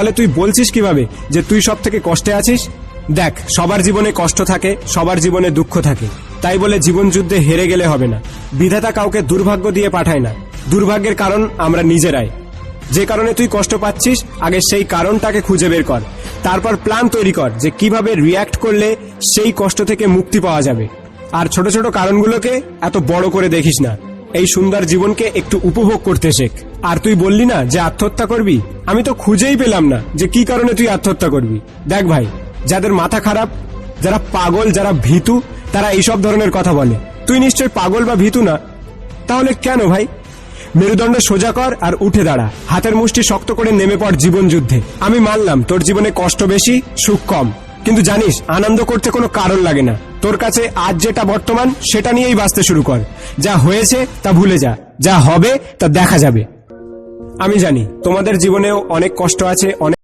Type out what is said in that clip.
তাহলে তুই বলছিস কিভাবে যে তুই সব থেকে কষ্টে আছিস? দেখ, সবার জীবনে কষ্ট থাকে, সবার জীবনে দুঃখ থাকে। তাই বলে জীবন যুদ্ধে হেরে গেলে হবে না। বিধাতা কাউকে দুর্ভাগ্য দিয়ে পাঠায় না, দুর্ভাগ্যের কারণ আমরা নিজেরাই। যে কারণে তুই কষ্ট পাচ্ছিস, আগে সেই কারণটাকে খুঁজে বের কর, তারপর প্ল্যান তৈরি কর যে কিভাবে রিয়্যাক্ট করলে সেই কষ্ট থেকে মুক্তি পাওয়া যাবে। আর ছোট ছোট কারণগুলোকে এত বড় করে দেখিস না। এই সুন্দর জীবনকে একটু উপভোগ করতে শেখ। আর তুই বললি না যে আত্মহত্যা করবি, আমি তো খুঁজেই পেলাম না যে কি কারণে তুই আত্মহত্যা করবি। দেখ ভাই, যাদের মাথা খারাপ, যারা পাগল, যারা ভীতু, তারা এইসব ধরনের কথা বলে। তুই নিশ্চয় পাগল বা ভীতু না, তাহলে কেন ভাই? মেরুদণ্ড সোজা কর আর উঠে দাঁড়া, হাতের মুষ্টি শক্ত করে নেমে পড় জীবন যুদ্ধে। আমি মানলাম তোর জীবনে কষ্ট বেশি, সুখ কম, কিন্তু জানিস আনন্দ করতে কোনো কারণ লাগে না। তোর কাছে আজ যেটা বর্তমান, সেটা নিয়েই বাঁচতে শুরু কর। যা হয়েছে তা ভুলে যা, যা হবে তা দেখা যাবে। আমি জানি তোমাদের জীবনেও অনেক কষ্ট আছে, অনেক